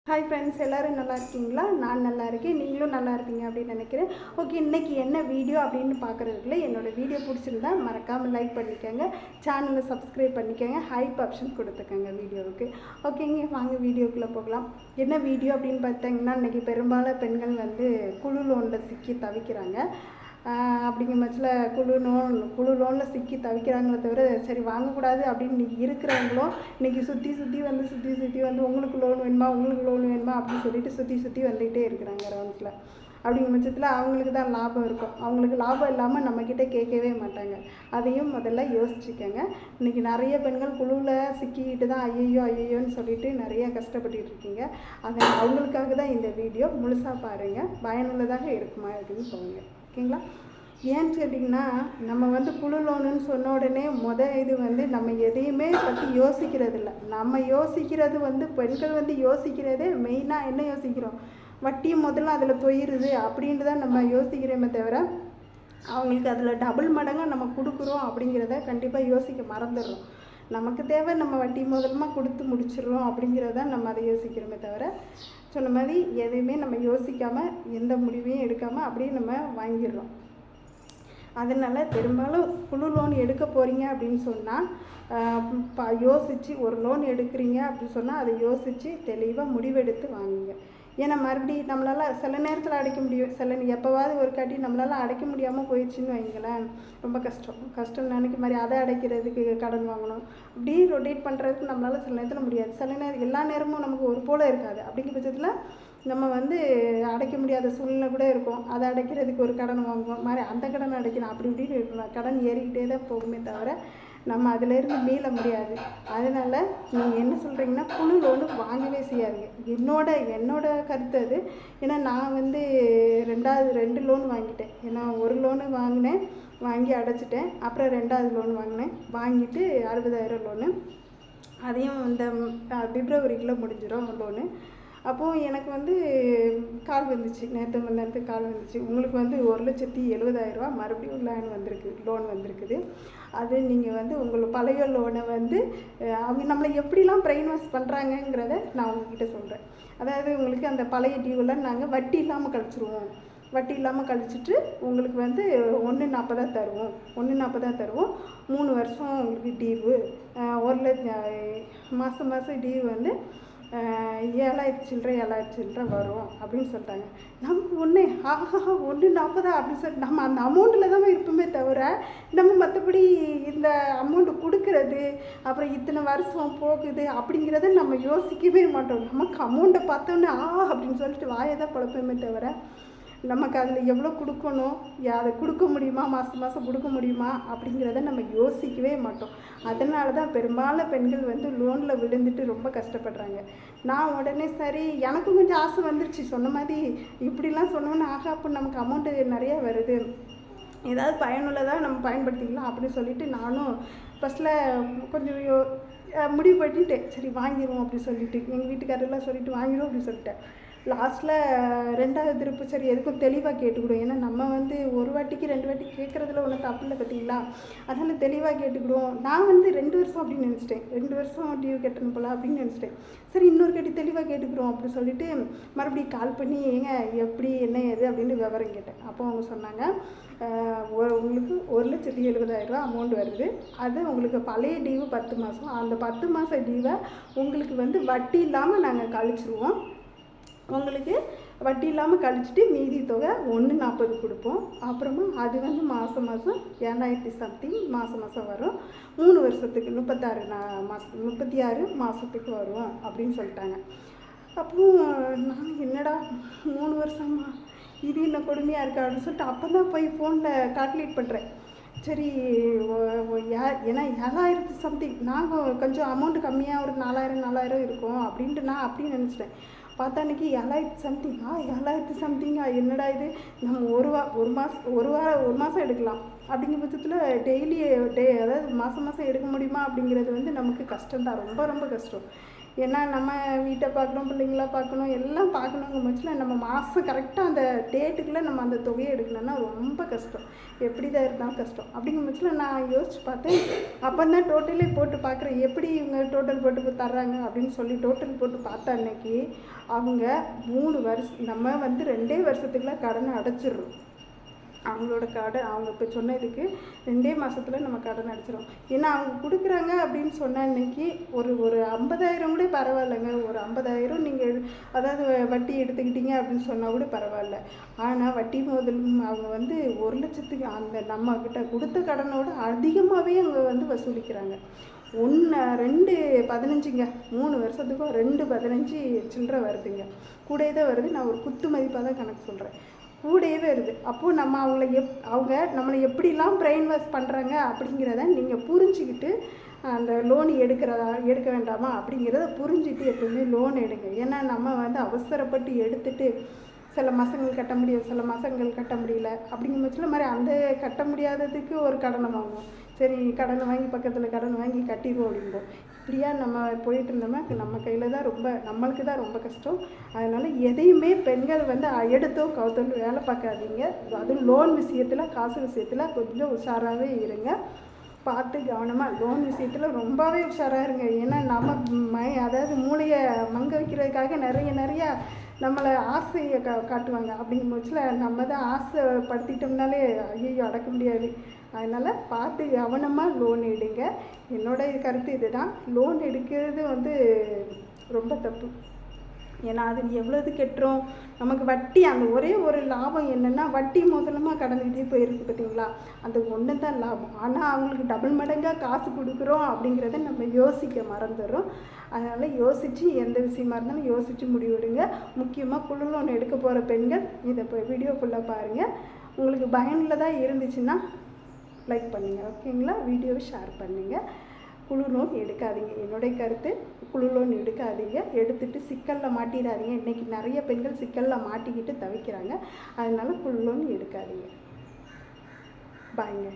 Hi friends, எல்லோரும் நல்லா இருக்கீங்களா? நான் நல்லா இருக்கேன், நீங்களும் நல்லா இருப்பீங்க அப்படின்னு நினைக்கிறேன். ஓகே, இன்றைக்கி என்ன வீடியோ அப்படின்னு பார்க்குறதுக்குள்ள என்னோடய வீடியோ பிடிச்சிருந்தா மறக்காமல் லைக் பண்ணிக்கோங்க, சேனலை சப்ஸ்கிரைப் பண்ணிக்கோங்க, ஹைப் ஆப்ஷன் கொடுத்துக்கோங்க வீடியோவுக்கு. ஓகேங்க, வாங்க வீடியோக்குள்ளே போகலாம். என்ன வீடியோ அப்படின்னு பார்த்தீங்கன்னா, இன்றைக்கி பெரும்பாலும் பெண்கள் குழு லோனில் சிக்கி தவிக்கிறாங்க. அப்படிங்கிற பட்சத்தில் குழு லோனில் சிக்கி தவிக்கிறாங்களே தவிர சரி வாங்கக்கூடாது அப்படின்னு இன்றைக்கி இருக்கிறவங்களும் இன்றைக்கி சுற்றி வந்து உங்களுக்கு லோன் வேணுமா அப்படின்னு சொல்லிட்டு சுற்றி வந்துகிட்டே இருக்கிறாங்க ரவுண்ட்ஸில். அப்படிங்கிற பட்சத்தில் அவங்களுக்கு தான் லாபம் இருக்கும். அவங்களுக்கு லாபம் இல்லாமல் நம்மக்கிட்ட கேட்கவே மாட்டாங்க. அதையும் முதல்ல யோசிச்சுக்கோங்க. இன்றைக்கி நிறைய பெண்கள் குழுவில் சிக்கிக்கிட்டு தான் ஐயோன்னு சொல்லிட்டு நிறைய கஷ்டப்பட்டுட்டு இருக்கீங்க. அதை அவங்களுக்காக தான் இந்த வீடியோ முழுசாக பாருங்கள், பயனுள்ளதாக இருக்குமா அப்படின்னு சொல்லுங்கள். ஓகேங்களா? ஏன்னு கேட்டிங்கன்னா, நம்ம குழு லோனுன்னு சொன்ன உடனே இது நம்ம எதையுமே பற்றி யோசிக்கிறது இல்லை. நம்ம யோசிக்கிறது பெண்கள் யோசிக்கிறதே மெயினாக என்ன யோசிக்கிறோம், வட்டியும் முதல்ல அதில் போயிடுது அப்படின்ட்டு தான் நம்ம யோசிக்கிறோமே தவிர அவங்களுக்கு அதில் டபுள் மடங்காக நம்ம கொடுக்குறோம் அப்படிங்கிறத கண்டிப்பாக யோசிக்க மறந்துடுறோம். நமக்கு தேவை நம்ம வட்டி முதலமாக கொடுத்து முடிச்சிடுறோம் அப்படிங்கிறத நம்ம அதை யோசிக்கிறோமே தவிர சொன்ன மாதிரி எதையுமே நம்ம யோசிக்காமல் எந்த முடிவையும் எடுக்காமல் அப்படியே நம்ம வாங்கிடுறோம். அதனால் பெரும்பாலும் குழு லோன் எடுக்க போகிறீங்க அப்படின்னு சொன்னால் யோசித்து ஒரு லோன் எடுக்கிறீங்க அப்படின்னு சொன்னால் அதை யோசித்து தெளிவாக முடிவெடுத்து வாங்குங்க. ஏன்னா மறுபடியும் நம்மளால் சில நேரத்தில் அடைக்க முடியும், எப்போவாவது ஒரு காட்டி நம்மளால் அடைக்க முடியாமல் போயிடுச்சுன்னு வைங்களேன், ரொம்ப கஷ்டம் நினைக்க மாதிரி அதை அடைக்கிறதுக்கு கடன் வாங்கணும், அப்படியே ரொட்டேட் பண்ணுறதுக்கு நம்மளால் சில நேரத்தில் முடியாது. சில நேரம் எல்லா நேரமும் நமக்கு ஒரு போல் இருக்காது. அப்படிங்கிற பட்சத்தில் நம்ம அடைக்க முடியாத சூழ்நிலை கூட இருக்கும். அதை அடைக்கிறதுக்கு ஒரு கடன் வாங்குவோம், மாதிரி அந்த கடன் அடைக்கணும், அப்படி இப்படின்னு இருக்கலாம். கடன் ஏறிக்கிட்டே தான் போகுமே தவிர நம்ம அதிலேருந்து மீள முடியாது. அதனால் நீங்கள் என்ன சொல்கிறீங்கன்னா, குழு லோனு வாங்கவே செய்யாதுங்க. என்னோட கருத்து அது. ஏன்னா நான் 2 லோன் வாங்கிட்டேன். ஏன்னா ஒரு லோனு வாங்கி அடைச்சிட்டேன். அப்புறம் 2வது லோன் வாங்கிட்டு 60,000 லோனு. அதையும் இந்த பிப்ரவரிக்குள்ளே முடிஞ்சிடும் லோனு. அப்போது எனக்கு கால் வந்துச்சு, நேரத்துக்கு கால் வந்துச்சு, உங்களுக்கு 1,70,000 மறுபடியும் லோன் வந்திருக்குது. அது நீங்கள் உங்களை பழைய லோனை அவங்க நம்மளை எப்படிலாம் பிரெயின் வாஷ் பண்ணுறாங்கங்கிறத நான் உங்ககிட்ட சொல்கிறேன். அதாவது உங்களுக்கு அந்த பழைய டியூவில் நாங்கள் வட்டி இல்லாமல் கழிச்சிட்டு உங்களுக்கு 1,40 தருவோம். 1,40 தருவோம். 3 வருஷம் உங்களுக்கு டியூவு. 1 லட்சம் மாதம் டியூ 7,000 சில்லறை வரும் அப்படின்னு சொல்லிட்டாங்க. நமக்கு 1,40 அப்படின்னு சொல்லிட்டு நம்ம அந்த அமௌண்ட்டில் தான் இருப்போமே தவிர நம்ம மற்றபடி இந்த அமௌண்ட்டு கொடுக்கறது அப்புறம் இத்தனை வருஷம் போகுது அப்படிங்கிறத நம்ம யோசிக்கவே மாட்டோம். நமக்கு அமௌண்ட்டை பார்த்தோன்னே அப்படின்னு சொல்லிட்டு வாயை தான் குழப்பமே தவிர நமக்கு அதில் எவ்வளோ கொடுக்கணும், அதை கொடுக்க முடியுமா, மாதம் கொடுக்க முடியுமா அப்படிங்கிறத நம்ம யோசிக்கவே மாட்டோம். அதனால தான் பெரும்பாலும் பெண்கள் லோனில் விழுந்துட்டு ரொம்ப கஷ்டப்படுறாங்க. நான் உடனே சரி, எனக்கும் கொஞ்சம் ஆசை வந்துருச்சு. சொன்ன மாதிரி இப்படிலாம் சொன்னோன்னு அப்போ நமக்கு அமௌண்ட்டு நிறையா வருது, ஏதாவது பயனுள்ளதாக நம்ம பயன்படுத்திக்கலாம் அப்படின்னு சொல்லிட்டு நானும் ஃபஸ்ட்டில் கொஞ்சம் முடிவு பண்ணிட்டேன். சரி வாங்கிடுவோம் அப்படின்னு சொல்லிட்டு எங்கள் வீட்டுக்காரெல்லாம் சொல்லிட்டு வாங்கிடுவோம் அப்படின்னு சொல்லிட்டேன். லாஸ்ட்டில் 2வது திருப்பு சரி எதுக்கும் தெளிவாக கேட்டுக்கிடுவோம். ஏன்னா நம்ம ஒரு வாட்டிக்கு 2 வாட்டி கேட்குறதுல ஒன்றும் தப்பு இல்லை பார்த்தீங்களா. அதனால் தெளிவாக கேட்டுக்கிடுவோம். நான் 2 வருஷம் அப்படின்னு நினச்சிட்டேன், 2 வருஷம் டியூ கட்டணும் போல அப்படின்னு நினச்சிட்டேன். சரி இன்னொரு வாட்டி தெளிவாக கேட்டுக்கிறோம் அப்படின்னு சொல்லிட்டு மறுபடியும் கால் பண்ணி ஏங்க எப்படி என்ன ஏது அப்படின்னு விவரம் கேட்டேன். அப்போ அவங்க சொன்னாங்க, உங்களுக்கு 1,70,000 அமௌண்ட் வருது. அது உங்களுக்கு பழைய டியூ 10 மாதம். அந்த 10 மாத டியூவை உங்களுக்கு வட்டி இல்லாமல் நாங்கள் கழிச்சிருவோம். உங்களுக்கு வட்டி இல்லாமல் கழிச்சிட்டு மீதி தொகை 1,40 கொடுப்போம். அப்புறமா அது மாதம் 7,000 சம்திங் மாதம் வரும். 3 வருஷத்துக்கு 36 மாதத்துக்கு வரும் அப்படின்னு சொல்லிட்டாங்க. அப்போது நான் என்னடா 3 வருஷமா, இது என்ன கொடுமையாக இருக்கா அப்படின்னு சொல்லிட்டு அப்போ தான் போய் ஃபோனில் கால்குலேட் பண்ணுறேன். சரி ஏன்னா 7,000 சம்திங், நாங்கள் கொஞ்சம் அமௌண்ட்டு கம்மியாக ஒரு 4,000 இருக்கும் அப்படின்ட்டு நான் அப்படியே நினச்சிட்டேன். பார்த்தா அன்றைக்கி 7,000 சம்திங்கா, என்னடா இது, நம்ம ஒரு மாதம் எடுக்கலாம் அப்படிங்கிற பட்சத்தில் அதாவது மாதம் எடுக்க முடியுமா அப்படிங்கிறது நமக்கு கஷ்டம்தான், ரொம்ப ரொம்ப கஷ்டம். ஏன்னா நம்ம வீட்டை பார்க்கணும், பிள்ளைங்களா பார்க்கணும், எல்லாம் பார்க்கணுங்க பட்சத்தில் நம்ம மாதம் கரெக்டாக அந்த டேட்டுக்குள்ளே நம்ம அந்த தொகையை எடுக்கணும்னா ரொம்ப கஷ்டம். எப்படி தான் இருந்தாலும் கஷ்டம். அப்படிங்கிற பட்சத்தில் நான் யோசிச்சு பார்த்தேன். அப்போ தான் டோட்டலே போட்டு பார்க்குறேன், எப்படி இவங்க டோட்டல் போட்டு தர்றாங்க அப்படின்னு சொல்லி டோட்டல் போட்டு பார்த்தா அன்னைக்கு அவங்க 3 வருஷம் நம்ம வந்து 2 வருஷத்துக்குள்ள கடனை அடைச்சிடுறோம். அவங்களோட கடன் அவங்க இப்போ சொன்னதுக்கு 2 மாதத்தில் நம்ம கடன் அடைச்சிடும். ஏன்னா அவங்க கொடுக்குறாங்க அப்படின்னு சொன்ன அன்னைக்கு ஒரு 50,000 கூட பரவாயில்லைங்க. ஒரு 50,000 நீங்கள் அதாவது வட்டி எடுத்துக்கிட்டீங்க அப்படின்னு சொன்னால் கூட பரவாயில்ல. ஆனால் வட்டி முதல் அவங்க வந்து 1,00,000க்கு அந்த நம்மக்கிட்ட கொடுத்த கடனோட அதிகமாகவே அவங்க வந்து வசூலிக்கிறாங்க. 2 15ங்க 3 வருஷத்துக்கும் 2 15 சில்லறை வருதுங்க. கூடயே தான் வருது. நான் ஒரு குத்து மதிப்பாக தான் கணக்கு சொல்கிறேன். கூடவே வருது. அப்போது நம்ம அவங்க நம்மளை எப்படிலாம் பிரெயின் வாஷ் பண்ணுறாங்க அப்படிங்கிறத நீங்கள் புரிஞ்சுக்கிட்டு அந்த லோன் எடுக்க வேண்டாமா அப்படிங்கிறத புரிஞ்சுட்டு எப்பவுமே லோன் எடுங்க. ஏன்னா நம்ம வந்து அவசரப்பட்டு எடுத்துட்டு சில மாதங்கள் கட்ட முடியும், சில மாதங்கள் கட்ட முடியல. அப்படிங்கிற பட்சத்தில் மாதிரி அந்த கட்ட முடியாததுக்கு ஒரு கடனை வாங்குவோம். சரி கடனை வாங்கி பக்கத்தில் கடன் வாங்கி கட்டிடுவோம் அப்படிம்போம். இப்படியா நம்ம போயிட்டு இருந்தோம்னா நம்ம கையில் தான் நம்மளுக்கு தான் ரொம்ப கஷ்டம். அதனால் எதையுமே பெண்கள் வந்து எடுத்தோ கவுத்தோன்னு வேலை பார்க்காதீங்க. அதுவும் லோன் விஷயத்தில், காசு விஷயத்தில் கொஞ்சம் உஷாராகவே இருங்க. பார்த்து கவனமாக லோன் விஷயத்தில் ரொம்பவே உஷாராக இருங்க. ஏன்னா நம்ம அதாவது மூளையை மங்க வைக்கிறதுக்காக நிறையா நம்மளை ஆசையை காட்டுவாங்க. அப்படிங்கும் பட்சத்தில் நம்ம தான் ஆசைப்படுத்திட்டோம்னாலே ஐயோ அடக்க முடியாது. அதனால் பார்த்து கவனமாக லோன் எடுங்க. என்னோடய கருத்து இது தான். லோன் எடுக்கிறது வந்து ரொம்ப தப்பு. ஏன்னா அது எவ்வளோது கெட்டுறோம். நமக்கு வட்டி அந்த ஒரே ஒரு லாபம் என்னென்னா வட்டி முதலமாக கடந்துக்கிட்டே போயிருக்கு பார்த்தீங்களா, அந்த ஒன்று தான் லாபம். ஆனால் அவங்களுக்கு டபுள் மடங்காக காசு கொடுக்குறோம் அப்படிங்கிறத நம்ம யோசிக்க மறந்துடுறோம். அதனால் யோசித்து எந்த விஷயமா இருந்தாலும் யோசித்து முடிவெடுங்க. முக்கியமாக குழு லோன் எடுக்க போகிற பெண்கள் இதை இப்போ வீடியோ ஃபுல்லாக பாருங்கள். உங்களுக்கு பயனுள்ளதாக இருந்துச்சுன்னா லைக் பண்ணுங்கள், ஓகேங்களா? வீடியோவை ஷேர் பண்ணுங்கள். குழு லோன் எடுக்காதீங்க. என்னுடைய கருத்து, குழு லோன் எடுக்காதீங்க. எடுத்துகிட்டு சிக்கலில் மாட்டிடாதீங்க. இன்றைக்கி நிறைய பெண்கள் சிக்கலில் மாட்டிக்கிட்டு தவிக்கிறாங்க. அதனால் குழு லோன் எடுக்காதீங்க. பாய்ங்க.